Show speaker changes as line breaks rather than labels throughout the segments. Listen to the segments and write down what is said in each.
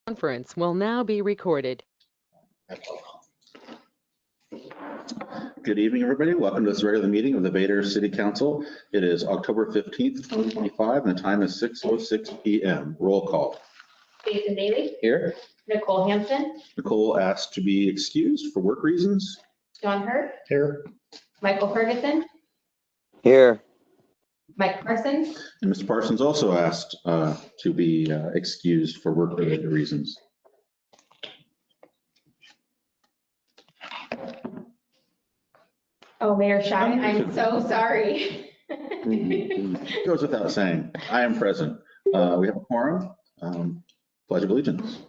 Conference will now be recorded.
Good evening, everybody. Welcome to this regular meeting of the Vader City Council. It is October 15th, 2025, and the time is 6:06 p.m. Roll call.
Jason Daly.
Here.
Nicole Hansen.
Nicole asked to be excused for work reasons.
John Hurt.
Here.
Michael Ferguson.
Here.
Mike Parsons.
And Mr. Parsons also asked to be excused for work-related reasons.
Oh, Mayor Shy, I'm so sorry.
Goes without saying. I am present. We have a quorum. Pledge of allegiance.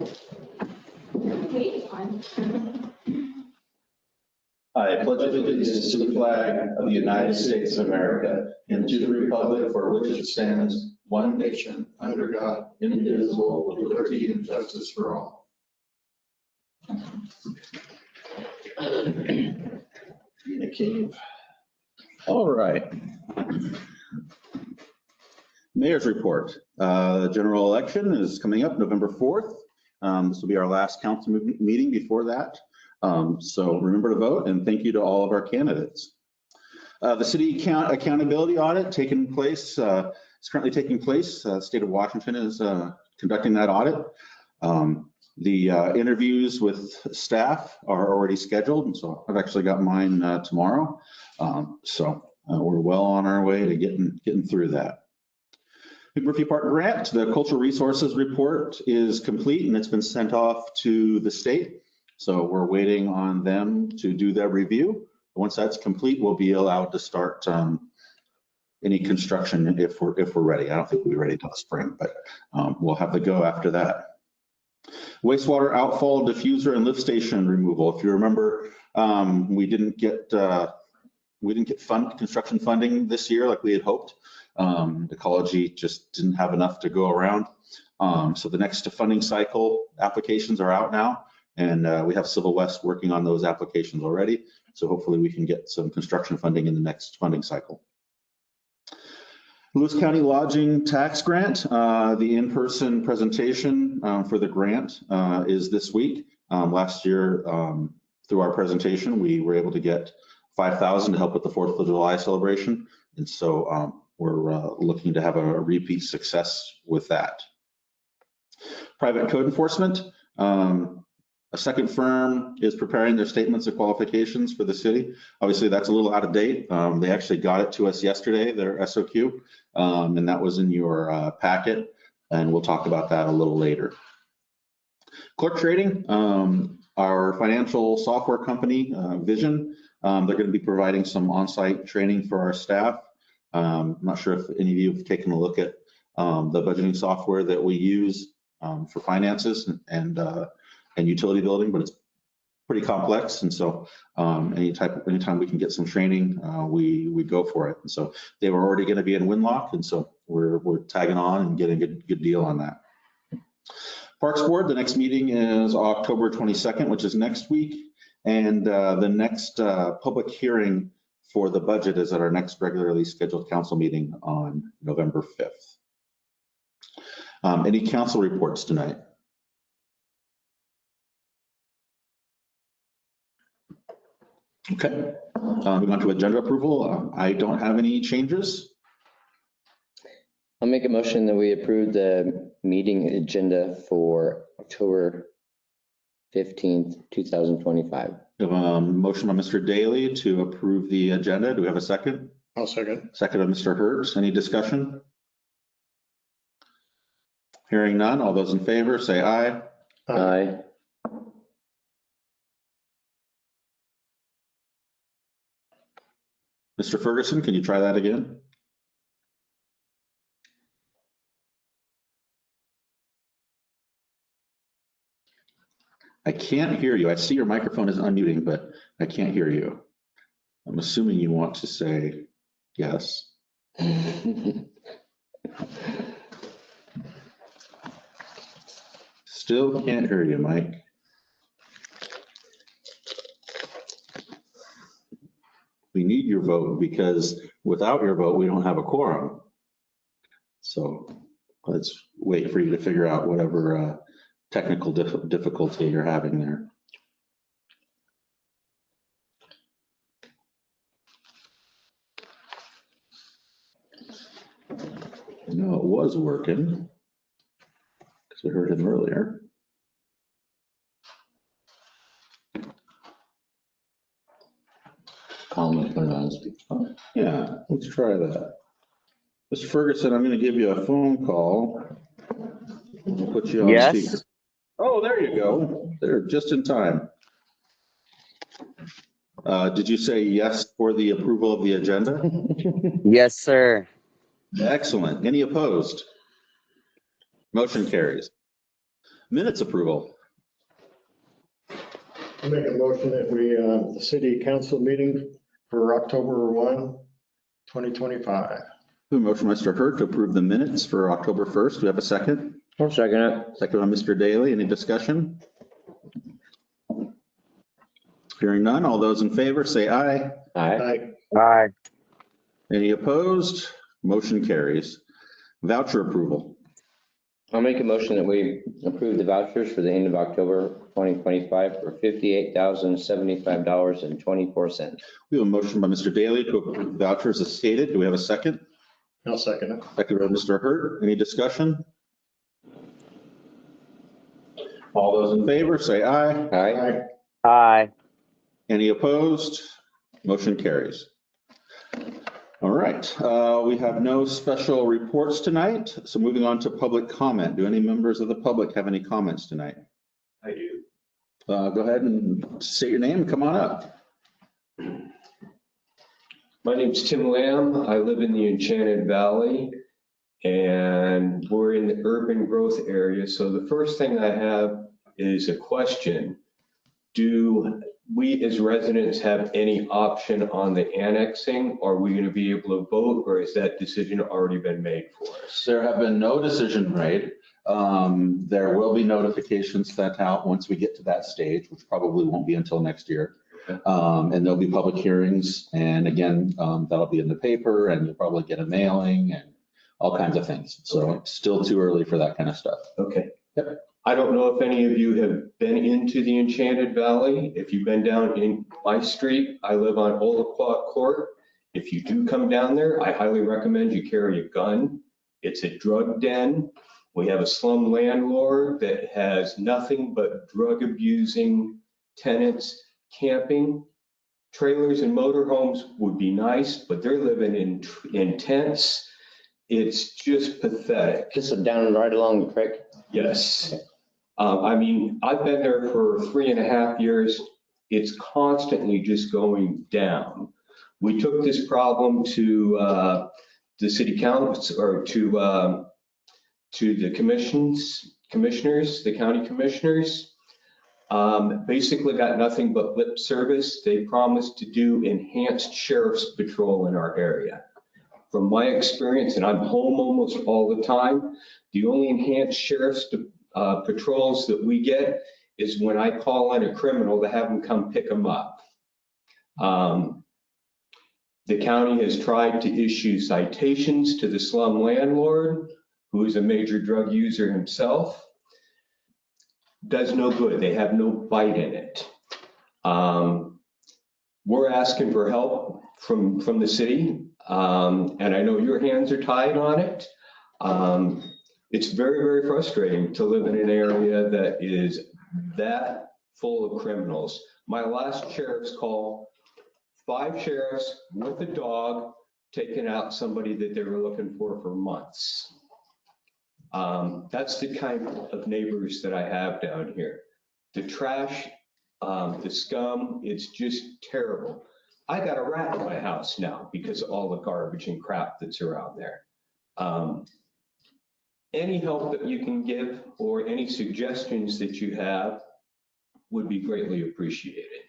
Wait on.
I pledge allegiance to the flag of the United States of America and to the republic for which it stands, one nation, under God, indivisible, with liberty and justice for all. In a cave. All right. Mayor's report. General election is coming up November 4th. This will be our last council meeting before that. So remember to vote, and thank you to all of our candidates. The city accountability audit taking place, is currently taking place. State of Washington is conducting that audit. The interviews with staff are already scheduled, and so I've actually got mine tomorrow. So we're well on our way to getting through that. Murphy Park grant, the cultural resources report is complete and it's been sent off to the state. So we're waiting on them to do their review. Once that's complete, we'll be allowed to start any construction if we're ready. I don't think we'll be ready till the spring, but we'll have to go after that. Wastewater outfall diffuser and lift station removal. If you remember, we didn't get construction funding this year like we had hoped. Ecology just didn't have enough to go around. So the next funding cycle applications are out now, and we have Civil West working on those applications already. So hopefully we can get some construction funding in the next funding cycle. Lewis County Lodging Tax Grant, the in-person presentation for the grant is this week. Last year, through our presentation, we were able to get $5,000 to help with the 4th of July celebration. And so we're looking to have a repeat success with that. Private code enforcement. A second firm is preparing their statements of qualifications for the city. Obviously, that's a little out of date. They actually got it to us yesterday, their SOQ, and that was in your packet, and we'll talk about that a little later. Clerk Trading, our financial software company, Vision, they're going to be providing some on-site training for our staff. I'm not sure if any of you have taken a look at the budgeting software that we use for finances and utility building, but it's pretty complex. And so anytime we can get some training, we go for it. And so they were already going to be in Winlock, and so we're tagging on and getting a good deal on that. Parks Board, the next meeting is October 22nd, which is next week. And the next public hearing for the budget is at our next regularly scheduled council meeting on November 5th. Any council reports tonight? Okay, moving on to agenda approval. I don't have any changes.
I'll make a motion that we approve the meeting agenda for October 15th, 2025.
We have a motion by Mr. Daly to approve the agenda. Do we have a second?
I'll second.
Second by Mr. Hertz. Any discussion? Hearing none. All those in favor say aye.
Aye.
Mr. Ferguson, can you try that again? I can't hear you. I see your microphone is unmuting, but I can't hear you. I'm assuming you want to say yes. Still can't hear you, Mike. We need your vote because without your vote, we don't have a quorum. So let's wait for you to figure out whatever technical difficulty you're having there. No, it was working because we heard him earlier.
Colin, put it on speaker.
Yeah, let's try that. Mr. Ferguson, I'm going to give you a phone call. We'll put you on
Yes.
speaker. Oh, there you go. There, just in time. Did you say yes for the approval of the agenda?
Yes, sir.
Excellent. Any opposed? Motion carries. Minutes approval.
I make a motion that we, the city council meeting for October 1, 2025.
Motion by Mr. Hurt to approve the minutes for October 1st. Do we have a second?
I'll second it.
Second by Mr. Daly. Any discussion? Hearing none. All those in favor say aye.
Aye.
Aye.
Any opposed? Motion carries. Voucher approval.
I'll make a motion that we approve the vouchers for the end of October 2025 for $58,075.24.
We have a motion by Mr. Daly to approve the vouchers as stated. Do we have a second?
I'll second it.
Second by Mr. Hurt. Any discussion? All those in favor say aye.
Aye.
Aye.
Any opposed? Motion carries. All right, we have no special reports tonight, so moving on to public comment. Do any members of the public have any comments tonight?
I do.
Go ahead and state your name and come on up.
My name's Tim Lamb. I live in the Enchanted Valley and we're in the urban growth area. So the first thing I have is a question. Do we as residents have any option on the annexing? Are we going to be able to vote or has that decision already been made for us?
There have been no decision made. There will be notifications sent out once we get to that stage, which probably won't be until next year. And there'll be public hearings. And again, that'll be in the paper and you'll probably get a mailing and all kinds of things. So it's still too early for that kind of stuff.
Okay.
Yep.
I don't know if any of you have been into the Enchanted Valley. If you've been down in my street, I live on Olaquat Court. If you do come down there, I highly recommend you carry a gun. It's a drug den. We have a slum landlord that has nothing but drug abusing tenants camping. Trailers and motorhomes would be nice, but they're living in tents. It's just pathetic.
Just down right along the creek.
Yes. I mean, I've been there for 3.5 years. It's constantly just going down. We took this problem to the city council or to the commissioners, the county commissioners. Basically got nothing but lip service. They promised to do enhanced sheriff's patrol in our area. From my experience, and I'm home almost all the time, the only enhanced sheriff's patrols that we get is when I call in a criminal to have them come pick them up. The county has tried to issue citations to the slum landlord, who is a major drug user himself. Does no good. They have no bite in it. We're asking for help from the city, and I know your hands are tied on it. It's very, very frustrating to live in an area that is that full of criminals. My last sheriff's call, 5 sheriffs with a dog taking out somebody that they were looking for months. That's the kind of neighbors that I have down here. The trash, the scum, it's just terrible. I got a rat in my house now because of all the garbage and crap that's around there. Any help that you can give or any suggestions that you have would be greatly appreciated.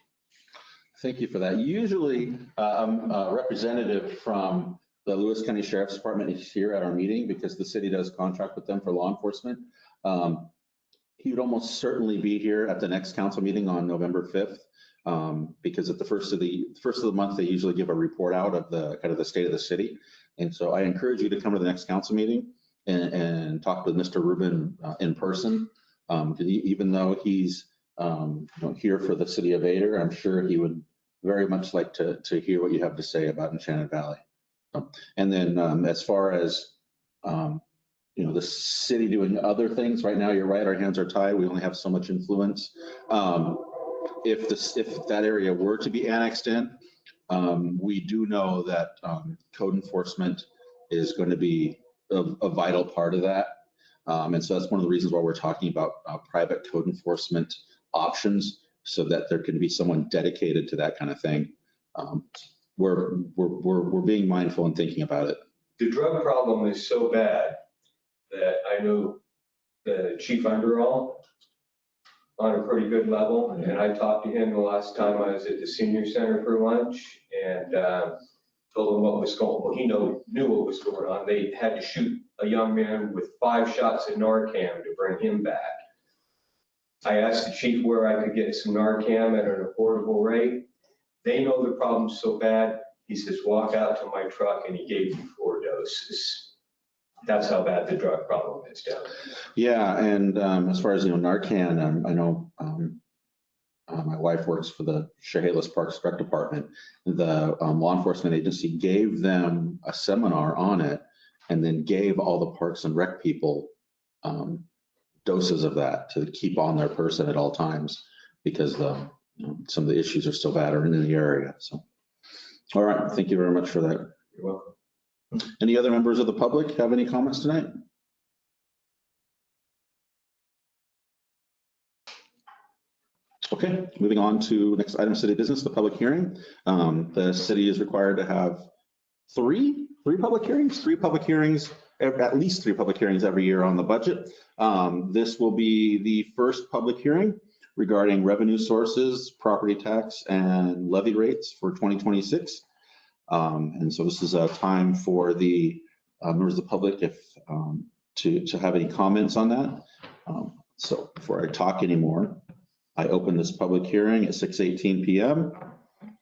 Thank you for that. Usually a representative from the Lewis County Sheriff's Department is here at our meeting because the city does contract with them for law enforcement. he would almost certainly be here at the next council meeting on November 5th. Because at the first of the month, they usually give a report out of the kind of the state of the city. And so I encourage you to come to the next council meeting and talk with Mr. Rubin in person. Even though he's here for the city of Vader, I'm sure he would very much like to hear what you have to say about Enchanted Valley. And then as far as the city doing other things, right now, you're right, our hands are tied. We only have so much influence. If that area were to be annexed in, we do know that code enforcement is going to be a vital part of that. And so that's one of the reasons why we're talking about private code enforcement options, so that there can be someone dedicated to that kind of thing. We're being mindful and thinking about it.
The drug problem is so bad that I know the chief underall on a pretty good level. And I talked to him the last time I was at the senior center for lunch, and told him what was going on. Well, he knew what was going on. They had to shoot a young man with 5 shots of Narcan to bring him back. I asked the chief where I could get some Narcan at an affordable rate. They know the problem's so bad. He says, walk out to my truck, and he gave me 4 doses. That's how bad the drug problem is down there.
Yeah, and as far as Narcan, I know my wife works for the Chehalis Parks Rec Department. The law enforcement agency gave them a seminar on it, and then gave all the parks and rec people doses of that to keep on their person at all times, because some of the issues are still bad in the area. So, all right, thank you very much for that.
You're welcome.
Any other members of the public have any comments tonight? Okay, moving on to next item, city business, the public hearing. The city is required to have three public hearings, at least three public hearings every year on the budget. This will be the first public hearing regarding revenue sources, property tax, and levy rates for 2026. And so this is a time for the members of the public to have any comments on that. So before I talk anymore, I open this public hearing at 6:18 p.m.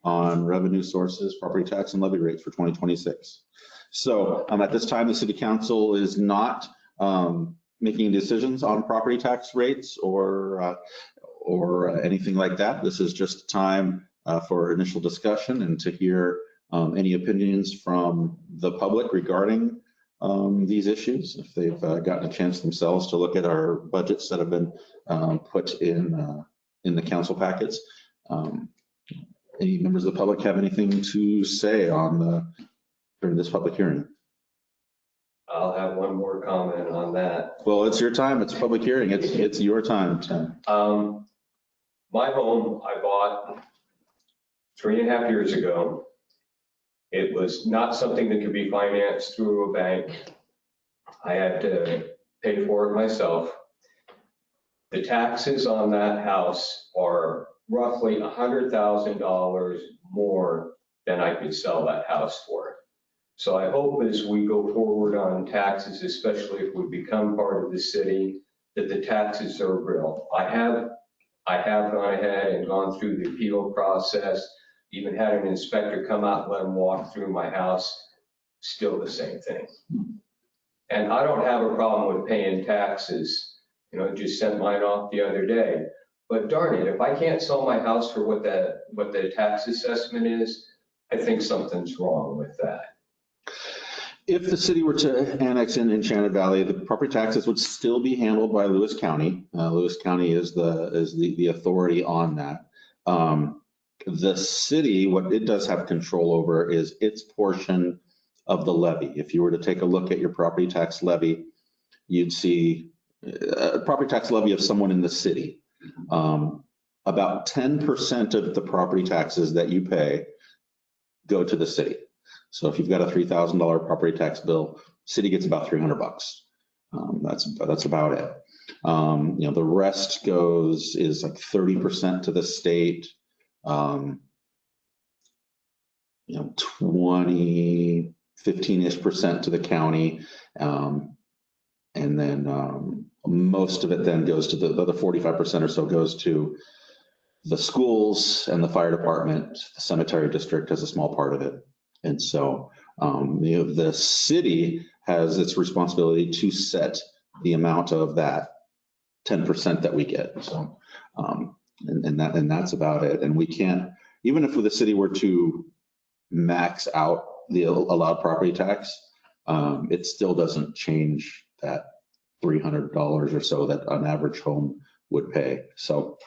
on revenue sources, property tax, and levy rates for 2026. So at this time, the city council is not making decisions on property tax rates or anything like that. This is just time for initial discussion and to hear any opinions from the public regarding these issues, if they've gotten a chance themselves to look at our budgets that have been put in the council packets. Any members of the public have anything to say during this public hearing?
I'll have one more comment on that.
Well, it's your time. It's a public hearing. It's your time.
My home I bought 3.5 years ago. It was not something that could be financed through a bank. I had to pay for it myself. The taxes on that house are roughly $100,000 more than I could sell that house for. So I hope as we go forward on taxes, especially if we become part of the city, that the taxes are real. I have gone ahead and gone through the appeal process, even had an inspector come out and let him walk through my house, still the same thing. And I don't have a problem with paying taxes. Just sent mine off the other day. But darn it, if I can't sell my house for what the tax assessment is, I think something's wrong with that.
If the city were to annex in Enchanted Valley, the property taxes would still be handled by Lewis County. Lewis County is the authority on that. The city, what it does have control over is its portion of the levy. If you were to take a look at your property tax levy, you'd see a property tax levy of someone in the city. About 10% of the property taxes that you pay go to the city. So if you've got a $3,000 property tax bill, city gets about $300. That's about it. The rest is like 30% to the state. 15-ish% to the county. And then most of it then goes to the other 45% or so goes to the schools and the fire department. The cemetery district has a small part of it. And so the city has its responsibility to set the amount of that 10% that we get. So, and that's about it. And we can't, even if the city were to max out the allowed property tax, it still doesn't change that $300 or so that an average home would pay. So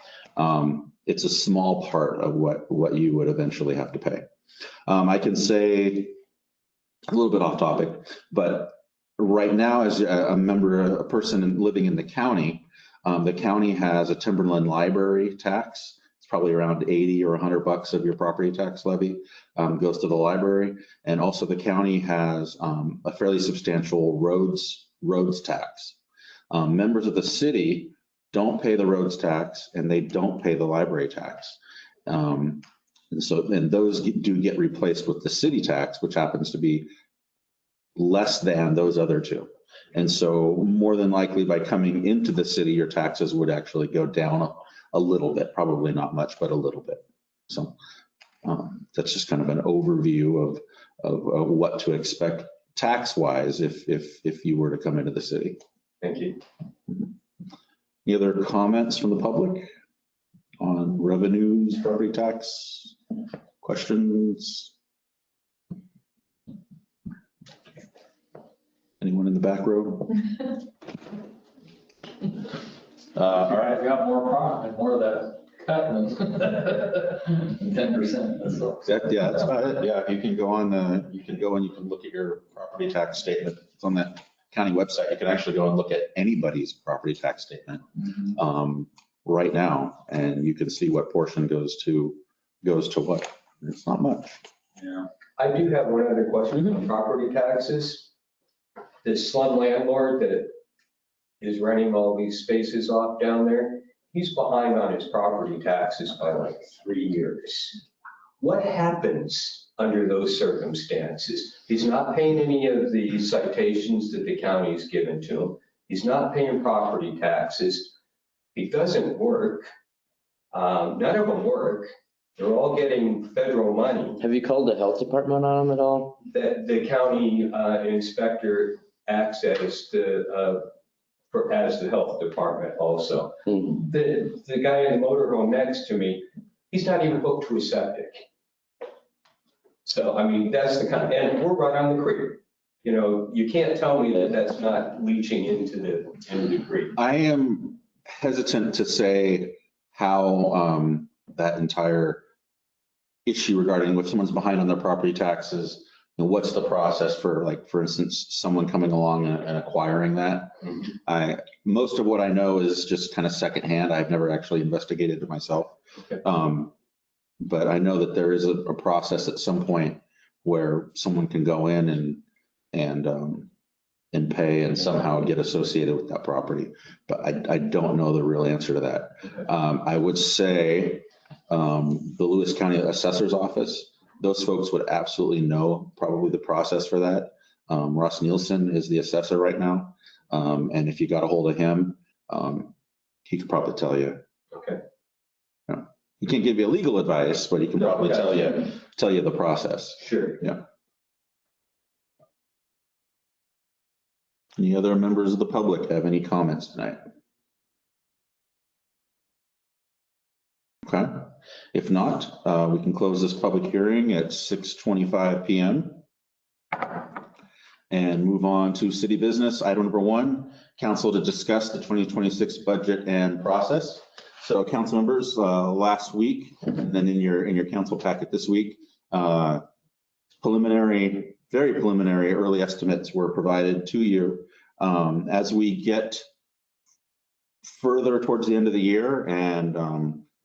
it's a small part of what you would eventually have to pay. I can say a little bit off topic, but right now, as a person living in the county has a Timberland library tax. It's probably around 80 or $100 of your property tax levy goes to the library. And also the county has a fairly substantial roads tax. Members of the city don't pay the roads tax and they don't pay the library tax. And those do get replaced with the city tax, which happens to be less than those other two. And so more than likely by coming into the city, your taxes would actually go down a little bit, probably not much, but a little bit. So that's just kind of an overview of what to expect tax-wise if you were to come into the city.
Thank you.
Any other comments from the public on revenues, property tax, questions? Anyone in the back row? All right.
I got more profit, more of that cut than 10%.
Yeah, that's about it. Yeah, you can go on, you can go and you can look at your property tax statement. It's on the county website. You can actually go and look at anybody's property tax statement right now, and you can see what portion goes to what. It's not much.
Yeah.
I do have one other question on property taxes. This slum landlord that is renting all these spaces off down there, he's behind on his property taxes by like 3 years. What happens under those circumstances? He's not paying any of the citations that the county's given to him. He's not paying property taxes. He doesn't work. None of them work. They're all getting federal money.
Have you called the health department on them at all?
The county inspector acts as the health department also.
Mhm.
The guy in the motorhome next to me, he's not even hooked to a septic. So, I mean, that's the kind, and we're right on the creek. You know, you can't tell me that that's not leaching into the creek.
I am hesitant to say how that entire issue regarding if someone's behind on their property taxes, and what's the process for, like, for instance, someone coming along and acquiring that. Most of what I know is just kind of secondhand. I've never actually investigated it myself.
Okay.
But I know that there is a process at some point where someone can go in and pay and somehow get associated with that property. But I don't know the real answer to that. I would say the Lewis County Assessor's Office, those folks would absolutely know probably the process for that. Ross Nielsen is the assessor right now. And if you got a hold of him, he could probably tell you.
Okay.
Yeah. He can't give you legal advice, but he can probably tell you the process.
Sure.
Yeah. Any other members of the public have any comments tonight? Okay. If not, we can close this public hearing at 6:25 p.m. and move on to city business. Item number 1, council to discuss the 2026 budget and process. So council members, last week, and then in your council packet this week, very preliminary early estimates were provided to you. As we get further towards the end of the year and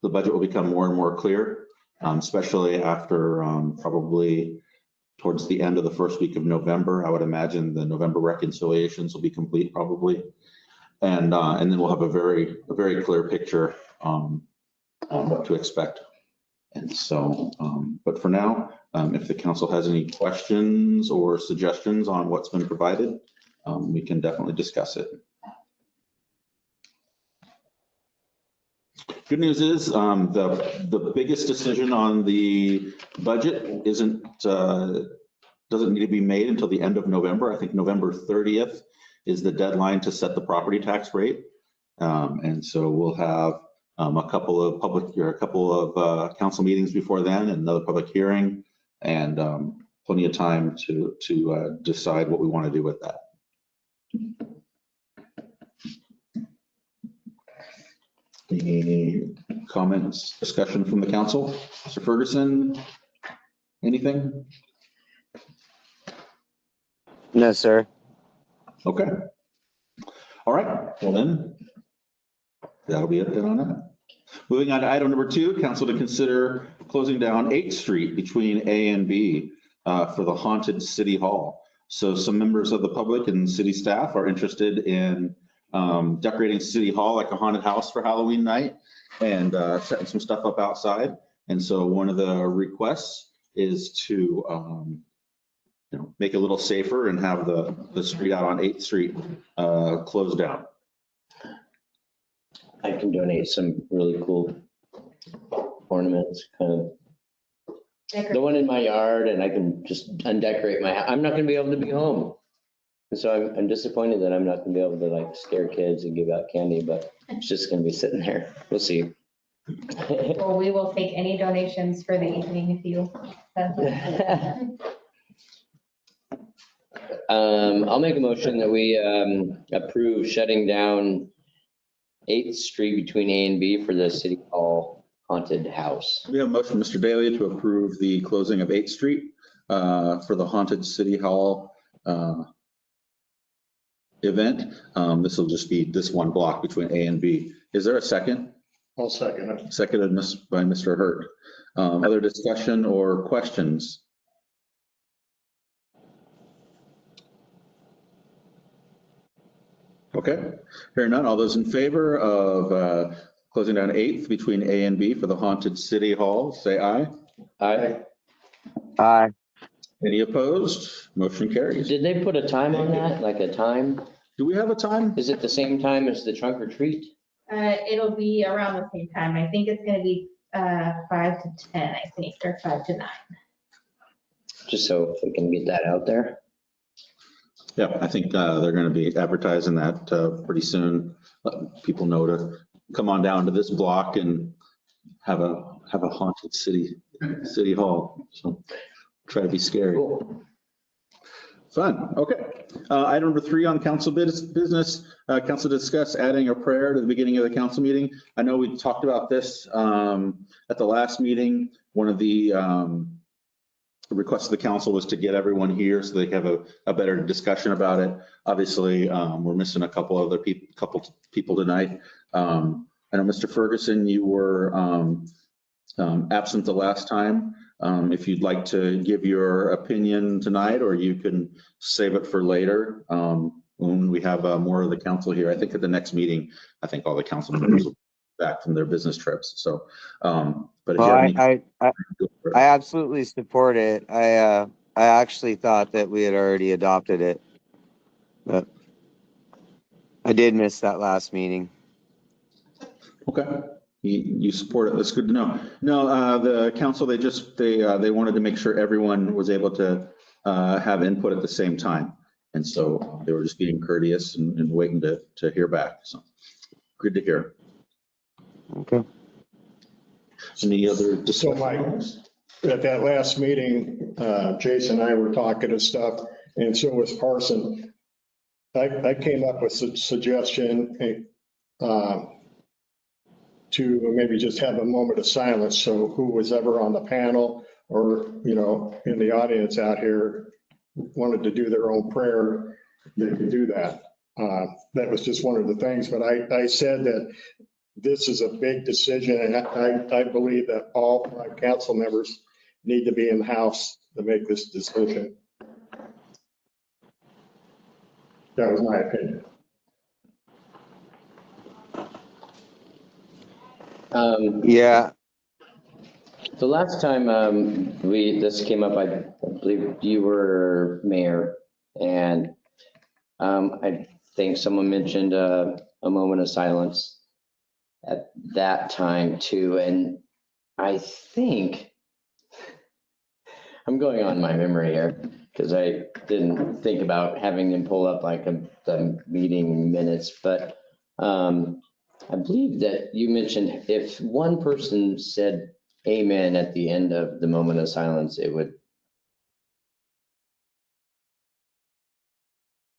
the budget will become more and more clear, especially after probably towards the end of the first week of November. I would imagine the November reconciliations will be complete probably. And then we'll have a very clear picture on what to expect. And so, but for now, if the council has any questions or suggestions on what's been provided, we can definitely discuss it. Good news is, the biggest decision on the budget doesn't need to be made until the end of November. I think November 30th is the deadline to set the property tax rate. And so we'll have a couple of council meetings before then, and another public hearing, and plenty of time to decide what we want to do with that. Any comments, discussion from the council? Mr. Ferguson, anything?
No, sir.
Okay. All right, well then, that'll be it then on that. Moving on to item number 2, council to consider closing down 8th Street between A and B for the haunted city hall. So some members of the public and city staff are interested in decorating City Hall like a haunted house for Halloween night, and setting some stuff up outside. And so one of the requests is to make it a little safer and have the street out on 8th Street closed down.
I can donate some really cool ornaments, kind of the one in my yard, and I can just undecorate my house. I'm not gonna be able to be home. And so I'm disappointed that I'm not gonna be able to like scare kids and give out candy, but it's just gonna be sitting there. We'll see.
Well, we will take any donations for the evening if you.
I'll make a motion that we approve shutting down 8th Street between A and B for the City Hall haunted house.
We have a motion, Mr. Daly, to approve the closing of 8th Street for the haunted City Hall event. This will just be this one block between A and B. Is there a second?
I'll second it.
Seconded by Mr. Hurt. Other discussion or questions? Okay, hearing none. All those in favor of closing down 8th between A and B for the haunted City Hall, say aye.
Aye.
Aye.
Any opposed? Motion carries.
Did they put a time on that, like a time?
Do we have a time?
Is it the same time as the trunk or treat?
It'll be around the same time. I think it's gonna be 5 to 10, I think, or 5 to 9.
Just so we can get that out there.
Yeah, I think they're going to be advertising that pretty soon. Let people know to come on down to this block and have a haunted city hall. So try to be scary.
Cool.
Fun. Okay. Item number 3 on council business. Council discuss adding a prayer to the beginning of the council meeting. I know we talked about this at the last meeting. One of the request of the council was to get everyone here so they can have a better discussion about it. Obviously, we're missing a couple other people tonight. I know Mr. Ferguson, you were absent the last time. If you'd like to give your opinion tonight, or you can save it for later when we have more of the council here. I think at the next meeting, I think all the council members will be back from their business trips. So, but if you have any,
I absolutely support it. I actually thought that we had already adopted it, but I did miss that last meeting.
okay. You support it. That's good to know. No, the council, they wanted to make sure everyone was able to have input at the same time. And so they were just being courteous and waiting to hear back. So good to hear.
Okay.
Any other
So
discussions?
At that last meeting, Jason and I were talking and stuff, and so was Parson. I came up with a suggestion to maybe just have a moment of silence. So who was ever on the panel or, in the audience out here wanted to do their own prayer, they could do that. That was just one of the things, but I said that this is a big decision, and I believe that all 5 council members need to be in the house to make this decision. That was my opinion.
Yeah.
The last time this came up, I believe you were mayor, and I think someone mentioned a moment of silence. at that time too. And I think, I'm going on my memory here because I didn't think about having them pull up like the meeting minutes, but I believe that you mentioned if one person said amen at the end of the moment of silence, it would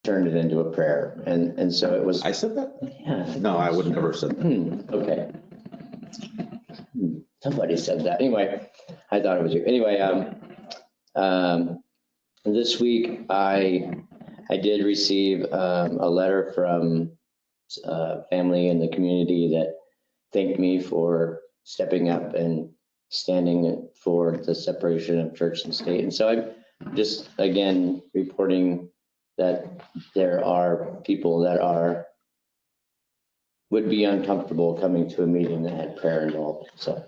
turn it into a prayer. And so it was.
I said that?
Yeah.
No, I would never said that.
Okay. Somebody said that. Anyway, I thought it was you. Anyway, this week I did receive a letter from family in the community that thanked me for stepping up and standing for the separation of church and state. And so I'm just, again, reporting that there are people that would be uncomfortable coming to a meeting that had prayer involved. So.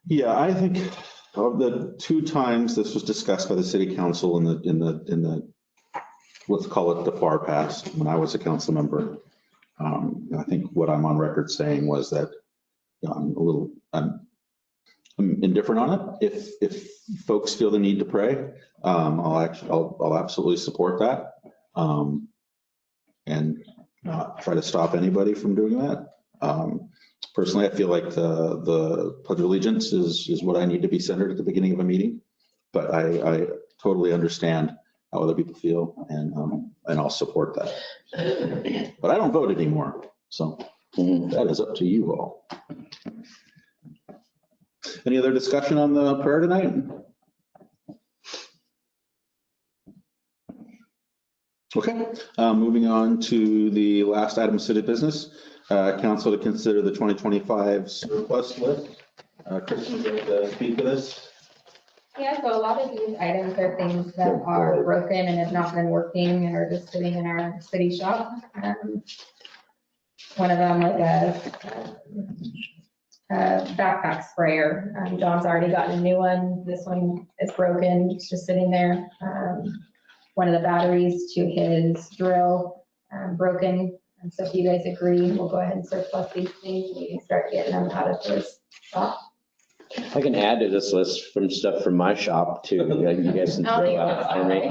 Yeah, I think of the 2 times this was discussed by the city council in the let's call it the far past, when I was a council member, I think what I'm on record saying was that, you know, I'm indifferent on it. If folks feel the need to pray, I'll absolutely support that, and not try to stop anybody from doing that. Personally, I feel like the Pledge of Allegiance is what I need to be centered at the beginning of a meeting, but I totally understand how other people feel, and I'll support that. But I don't vote anymore, so that is up to you all. Any other discussion on the prayer tonight? Okay, moving on to the last item of city business. Council to consider the 2025 surplus list. Kristen, would you like to speak to this?
Yeah, so a lot of these items are things that are broken and have not been working and are just sitting in our city shop. One of them like a backpack sprayer. John's already gotten a new one. This one is broken, it's just sitting there. One of the batteries to his drill broken. And so if you guys agree, we'll go ahead and surplus these things and we can start getting them out of his shop.
I can add to this list from stuff from my shop too. You guys can throw out for me.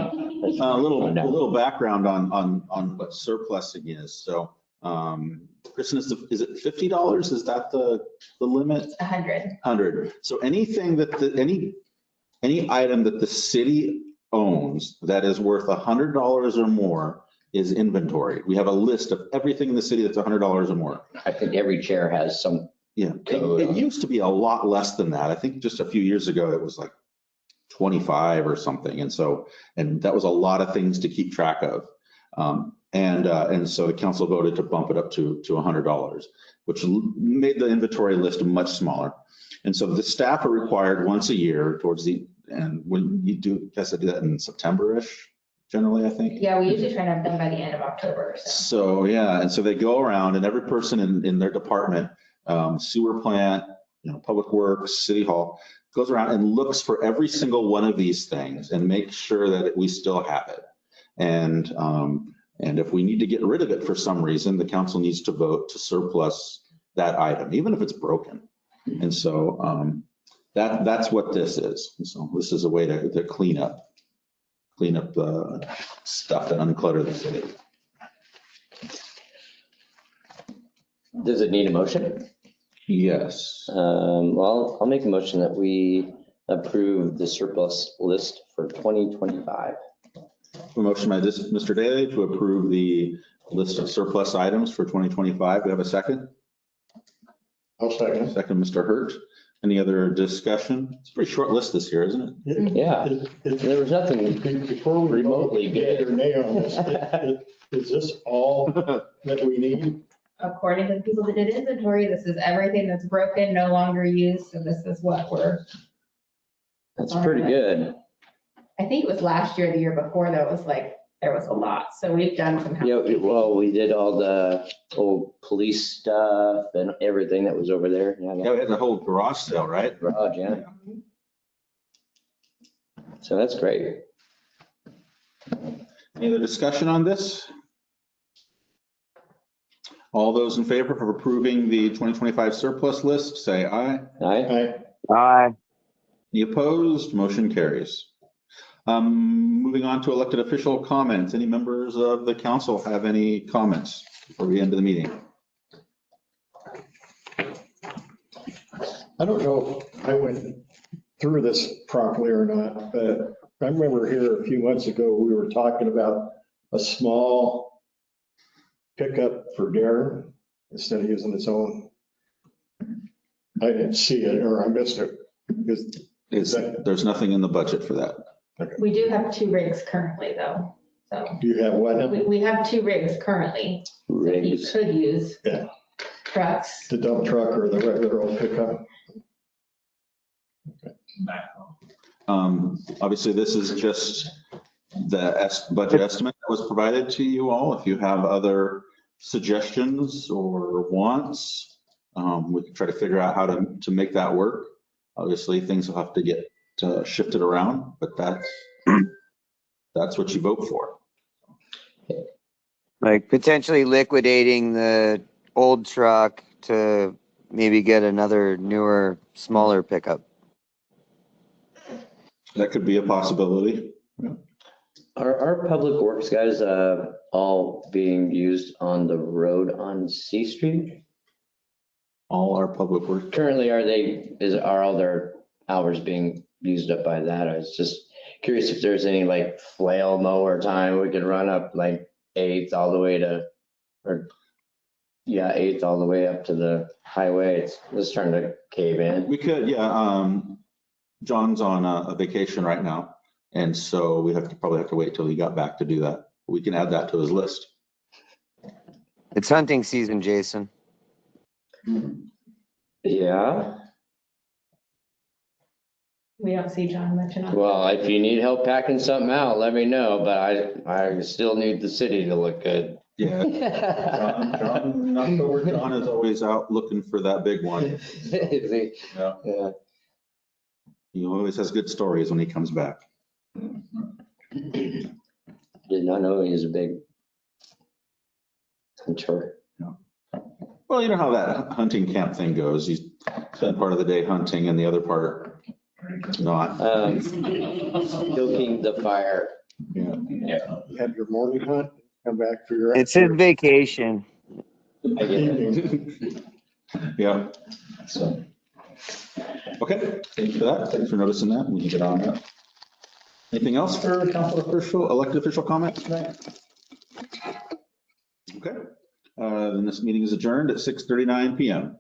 A little background on what surplusing is. So, Kristen, is it $50? Is that the limit?
100.
So anything that any item that the city owns that is worth $100 or more is inventory. We have a list of everything in the city that's $100 or more.
I think every chair has some.
Yeah, it used to be a lot less than that. I think just a few years ago, it was like 25 or something. And that was a lot of things to keep track of. And so the council voted to bump it up to $100, which made the inventory list much smaller. And so the staff are required once a year and when you do, I guess I do that in September-ish, generally, I think.
Yeah, we usually try to have them by the end of October.
So yeah, and so they go around and every person in their department, sewer plant, public works, city hall, goes around and looks for every single one of these things and makes sure that we still have it. And if we need to get rid of it for some reason, the council needs to vote to surplus that item, even if it's broken. And so that's what this is. So this is a way to clean up the stuff that unclutter the city.
Does it need a motion?
Yes.
Well, I'll make a motion that we approve the surplus list for 2025.
A motion by Mr. Daly to approve the list of surplus items for 2025. Do we have a second?
I'll second.
Second, Mr. Hurt. Any other discussion? It's a pretty short list this year, isn't it?
Yeah, there was nothing
Before we
remotely
get
good.
your nay on this, is this all that we need?
According to the people that did inventory, this is everything that's broken, no longer used, so this is what
That's pretty good.
I think it was last year, the year before, though, it was like, there was a lot, so we've done some.
Yeah, well, we did all the old police stuff and everything that was over there.
Yeah, we had the whole garage sale, right?
Garage, yeah. So that's great.
Any other discussion on this? All those in favor of approving the 2025 surplus list, say aye.
Aye.
Aye.
Any opposed? Motion carries. Moving on to elected official comments. Any members of the council have any comments before we end the meeting?
I don't know if I went through this properly or not, but I remember here a few months ago, we were talking about a small pickup for Darren instead of using his own. I didn't see it or I missed it because
There's nothing in the budget for that.
We do have 2 rigs currently though, so
you have what now?
we have 2 rigs currently. that You
Rigs.
could use
Yeah.
trucks.
The dump truck or the regular old pickup?
Obviously, this is just the budget estimate that was provided to you all. If you have other suggestions or wants, we can try to figure out how to make that work. Obviously, things will have to get shifted around, but that's what you vote for.
Like potentially liquidating the old truck to maybe get another newer, smaller pickup.
That could be a possibility.
Are our public works guys all being used on the road on C Street?
All our public works.
Currently, are all their hours being used up by that? I was just curious if there's any like flail mower time we could run up like 8th all the way to, or yeah, 8th all the way up to the highway. It's starting to cave in.
We could, yeah. John's on a vacation right now, and so we probably have to wait till he got back to do that. We can add that to his list.
It's hunting season, Jason.
Yeah.
We don't see John much enough.
Well, if you need help packing something out, let me know, but I still need the city to look good.
Yeah. John is always out looking for that big one.
See?
Yeah.
Yeah.
He always has good stories when he comes back.
Did not know he was a big hunter.
Well, you know how that hunting camp thing goes. You spend part of the day hunting and the other part not.
Stoking the fire.
Yeah.
Have your morning hunt, come back for your.
It's his vacation.
I get it.
Yeah. So, okay, thanks for that. Thanks for noticing that. We can get on that. Anything else for elected official comments tonight? Okay, then this meeting is adjourned at 6:39 PM.